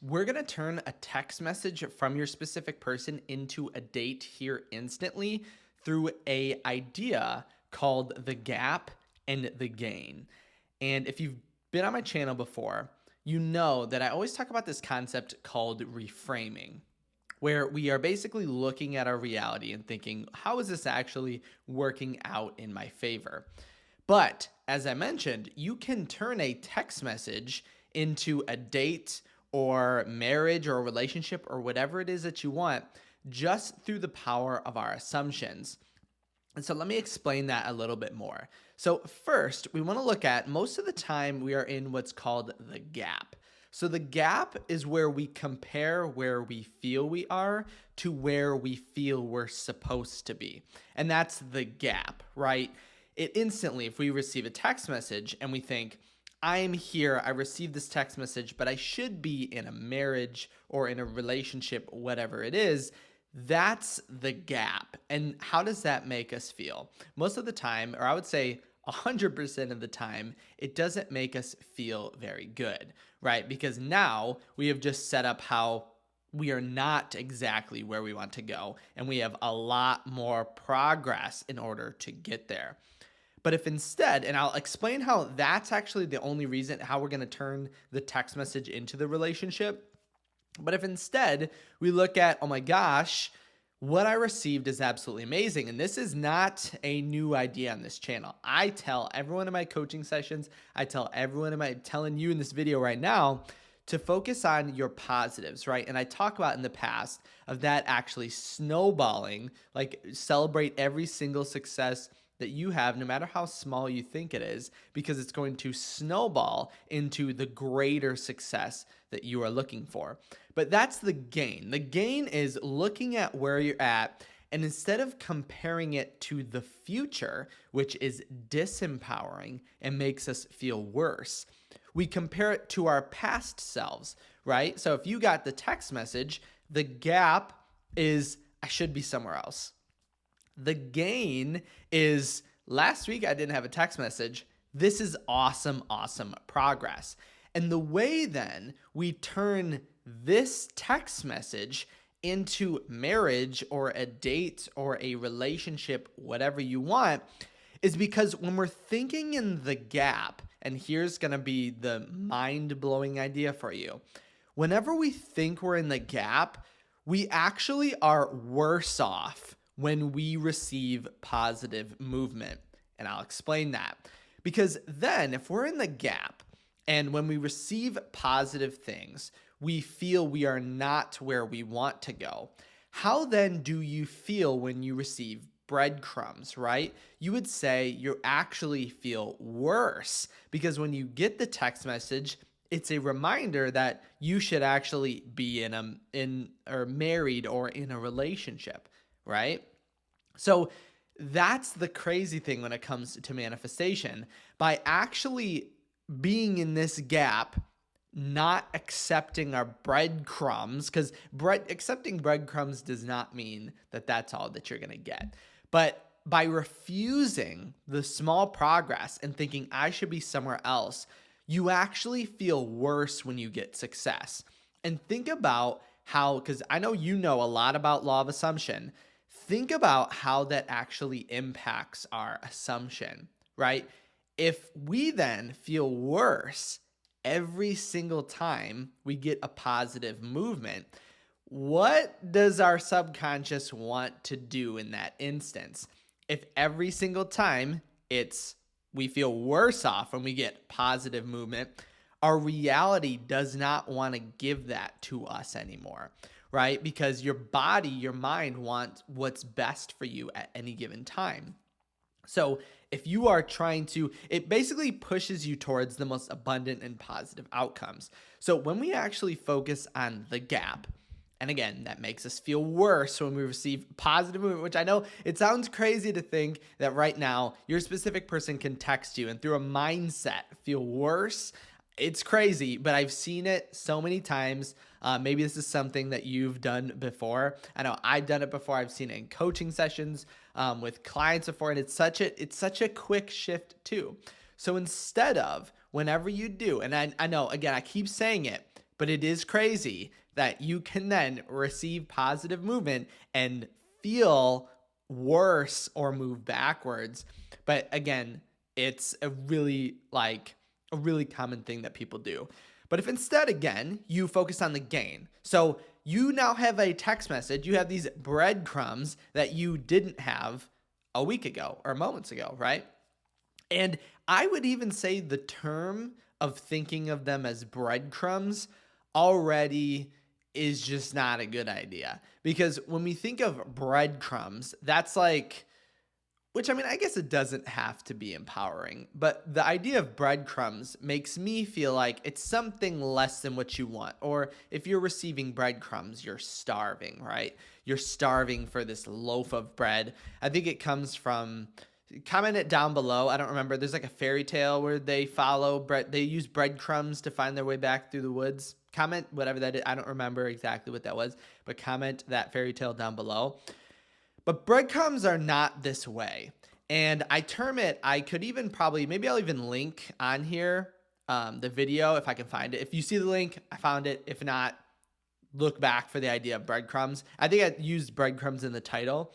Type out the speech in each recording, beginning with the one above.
We're going to turn a text message from your specific person into a date here instantly through a idea called the gap and the gain. And if you've been on my channel before, you know that I always talk about this concept called reframing, where we are basically looking at our reality and thinking, how is this actually working out in my favor? But as I mentioned, you can turn a text message into a date or marriage or a relationship or whatever it is that you want just through the power of our assumptions. And so let me explain that a little bit more. So first, we want to look at most of the time we are in what's called the gap. So the gap is where we compare where we feel we are to where we feel we're supposed to be. And that's the gap, right? It instantly, if we receive a text message and we think, I'm here, I received this text message, but I should be in a marriage or in a relationship, whatever it is, that's the gap. And how does that make us feel? Most of the time, or I would say 100% of the time, it doesn't make us feel very good, right? Because now we have just set up how we are not exactly where we want to go, and we have a lot more progress in order to get there. But if instead, and I'll explain how that's actually the only reason how we're going to turn the text message into the relationship. But if instead we look at, oh my gosh, what I received is absolutely amazing. And this is not a new idea on this channel. I tell everyone in my coaching sessions, I tell everyone telling you in this video right now to focus on your positives, right? And I talk about in the past of that actually snowballing, like celebrate every single success that you have, no matter how small you think it is, because it's going to snowball into the greater success that you are looking for. But that's the gain. The gain is looking at where you're at, and instead of comparing it to the future, which is disempowering and makes us feel worse, we compare it to our past selves, right? So if you got the text message, the gap is I should be somewhere else. The gain is last week I didn't have a text message. This is awesome, awesome progress. And the way then we turn this text message into marriage or a date or a relationship, whatever you want, is because when we're thinking in the gap, and here's going to be the mind-blowing idea for you. Whenever we think we're in the gap, we actually are worse off when we receive positive movement. And I'll explain that. Because then if we're in the gap and when we receive positive things, we feel we are not where we want to go. How then do you feel when you receive breadcrumbs, right? You would say you actually feel worse because when you get the text message, it's a reminder that you should actually be or married or in a relationship, right? So that's the crazy thing when it comes to manifestation. By actually being in this gap, not accepting our breadcrumbs, because accepting breadcrumbs does not mean that that's all that you're going to get. But by refusing the small progress and thinking I should be somewhere else, you actually feel worse when you get success. And think about how, because I know you know a lot about law of assumption, think about how that actually impacts our assumption, right? If we then feel worse every single time we get a positive movement, what does our subconscious want to do in that instance? If every single time we feel worse off when we get positive movement, our reality does not want to give that to us anymore, right? Because your body, your mind wants what's best for you at any given time. So if you are it basically pushes you towards the most abundant and positive outcomes. So when we actually focus on the gap, and again, that makes us feel worse when we receive positive movement, which I know it sounds crazy to think that right now your specific person can text you and through a mindset feel worse. It's crazy, but I've seen it so many times. Maybe this is something that you've done before. I know I've done it before. I've seen it in coaching sessions with clients before, and it's such a quick shift too. So instead of whenever you do, and I know, again, I keep saying it, But it is crazy that you can then receive positive movement and feel worse or move backwards. But again, it's a really common thing that people do. But if instead, again, you focus on the gain. So you now have a text message, you have these breadcrumbs that you didn't have a week ago or moments ago, right? And I would even say the term of thinking of them as breadcrumbs already is just not a good idea. Because when we think of breadcrumbs, that's like, which I mean, I guess it doesn't have to be empowering, but the idea of breadcrumbs makes me feel like it's something less than what you want. Or if you're receiving breadcrumbs, you're starving, right? You're starving for this loaf of bread. I think it comes from, comment it down below. I don't remember. There's like a fairy tale where they follow bread. They use breadcrumbs to find their way back through the woods. Comment whatever that is. I don't remember exactly what that was, but comment that fairy tale down below. But breadcrumbs are not this way. And I term it, I could even probably, maybe I'll even link on here the video if I can find it. If you see the link, I found it. If not, look back for the idea of breadcrumbs. I think I used breadcrumbs in the title,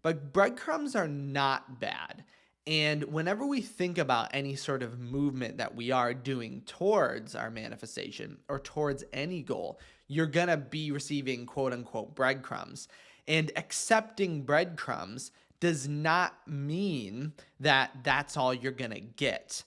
but breadcrumbs are not bad. And whenever we think about any sort of movement that we are doing towards our manifestation or towards any goal, you're going to be receiving quote unquote breadcrumbs. And accepting breadcrumbs does not mean that that's all you're going to get.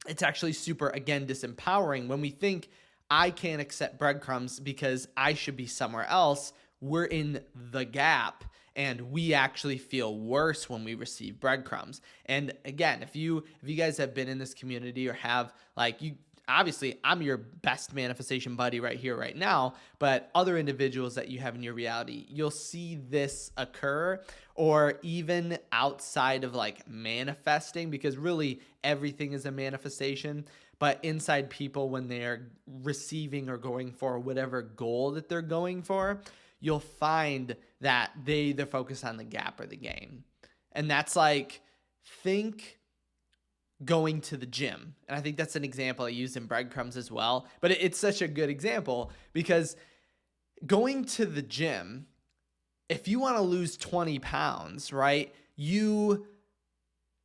It's actually super, again, disempowering. When we think, I can't accept breadcrumbs because I should be somewhere else, we're in the gap. And we actually feel worse when we receive breadcrumbs. And again, if you guys have been in this community or have obviously I'm your best manifestation buddy right here, right now, but other individuals that you have in your reality, you'll see this occur, or even outside of like manifesting, because really everything is a manifestation. But inside people, when they're receiving or going for whatever goal that they're going for, you'll find that they either focus on the gap or the gain. And that's like, think going to the gym. And I think that's an example I used in breadcrumbs as well. But it's such a good example because going to the gym, if you want to lose 20 pounds, right, you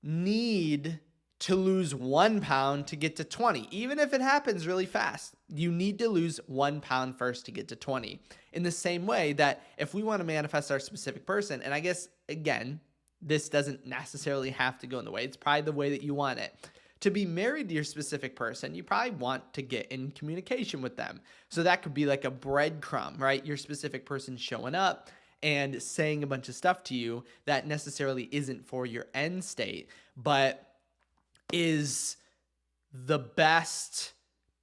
need to lose 1 pound to get to 20. Even if it happens really fast, you need to lose 1 pound first to get to 20. In the same way that if we want to manifest our specific person, and I guess, again, this doesn't necessarily have to go in the way. It's probably the way that you want it. To be married to your specific person, you probably want to get in communication with them. So that could be like a breadcrumb, right? Your specific person showing up and saying a bunch of stuff to you that necessarily isn't for your end state, but is the best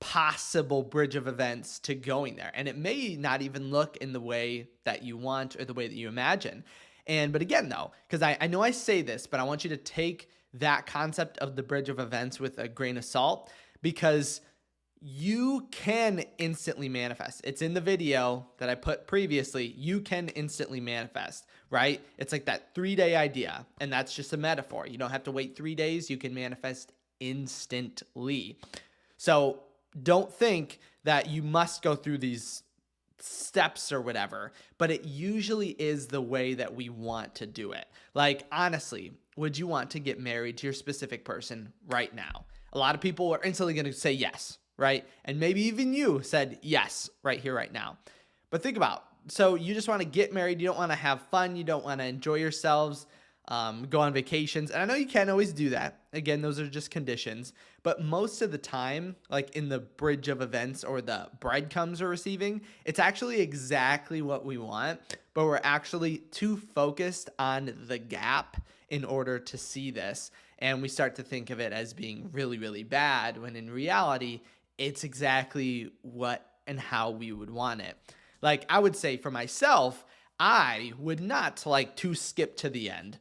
possible bridge of events to going there. And it may not even look in the way that you want or the way that you imagine. But again, though, because I know I say this, but I want you to take that concept of the bridge of events with a grain of salt, because you can instantly manifest. It's in the video that I put previously. You can instantly manifest, right? It's like that 3-day idea, and that's just a metaphor. You don't have to wait 3 days. You can manifest instantly. So don't think that you must go through these steps or whatever, but it usually is the way that we want to do it. Like, honestly, would you want to get married to your specific person right now? A lot of people are instantly going to say yes, right? And maybe even you said yes right here, right now. But think about, so you just want to get married. You don't want to have fun. You don't want to enjoy yourselves, go on vacations. And I know you can't always do that. Again, those are just conditions. But most of the time, like in the bridge of events or the breadcrumbs we're receiving, it's actually exactly what we want, but we're actually too focused on the gap in order to see this. And we start to think of it as being really, really bad, when in reality, it's exactly what and how we would want it. Like, I would say for myself, I would not like to skip to the end.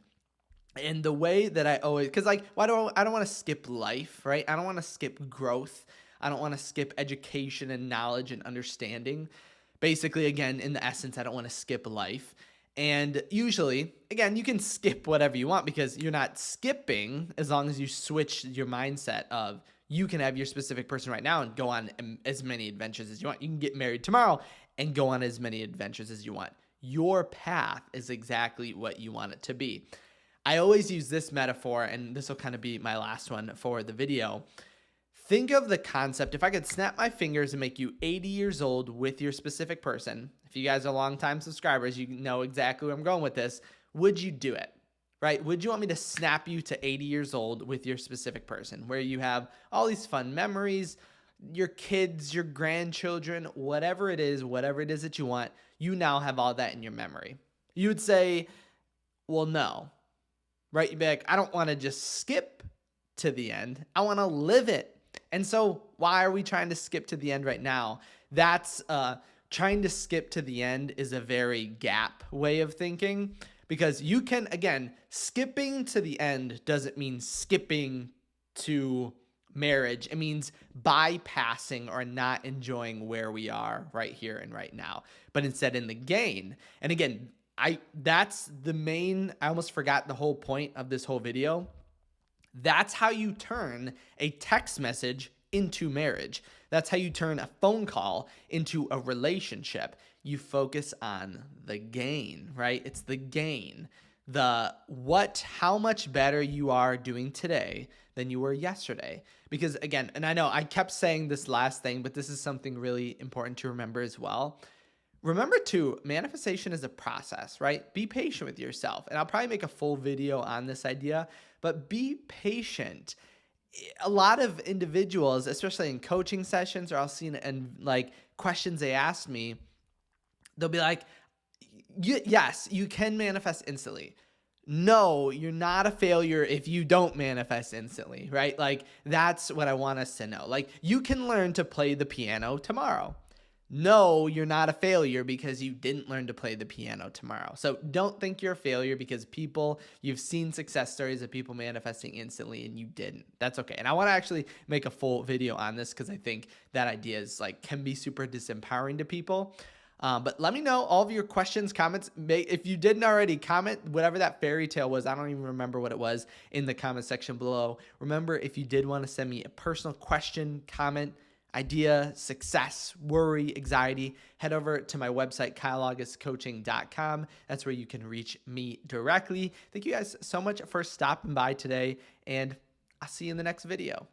And the way that I always, because like, I don't want to skip life, right? I don't want to skip growth. I don't want to skip education and knowledge and understanding. Basically, again, in the essence, I don't want to skip life. And usually, again, you can skip whatever you want because you're not skipping as long as you switch your mindset of You can have your specific person right now and go on as many adventures as you want. You can get married tomorrow and go on as many adventures as you want. Your path is exactly what you want it to be. I always use this metaphor, and this will kind of be my last one for the video. Think of the concept, if I could snap my fingers and make you 80 years old with your specific person, if you guys are longtime subscribers, you know exactly where I'm going with this, would you do it? Right? Would you want me to snap you to 80 years old with your specific person, where you have all these fun memories, your kids, your grandchildren, whatever it is that you want, you now have all that in your memory? You would say, well, no, right? You'd be like, I don't want to just skip to the end. I want to live it. And so why are we trying to skip to the end right now? That's trying to skip to the end is a very gap way of thinking, because you can, again, skipping to the end doesn't mean skipping to marriage. It means bypassing or not enjoying where we are right here and right now, but instead in the gain. And again, that's the main, I almost forgot the whole point of this whole video. That's how you turn a text message into marriage. That's how you turn a phone call into a relationship. You focus on the gain, right? It's the gain. How much better you are doing today than you were yesterday. Because again, and I know I kept saying this last thing, but this is something really important to remember as well. Remember too, manifestation is a process, right? Be patient with yourself. And I'll probably make a full video on this idea, but be patient. A lot of individuals, especially in coaching sessions, or I'll see in like questions they ask me, they'll be like, yes, you can manifest instantly. No, you're not a failure if you don't manifest instantly, right? Like, that's what I want us to know. Like, you can learn to play the piano tomorrow. No, you're not a failure because you didn't learn to play the piano tomorrow. So don't think you're a failure because you've seen success stories of people manifesting instantly and you didn't. That's okay. And I want to actually make a full video on this because I think that idea is can be super disempowering to people. But let me know all of your questions, comments. If you didn't already, comment whatever that fairy tale was. I don't even remember what it was in the comment section below. Remember, if you did want to send me a personal question, comment, idea, success, worry, anxiety, head over to my website, kyleaugustcoaching.com. That's where you can reach me directly. Thank you guys so much for stopping by today, and I'll see you in the next video.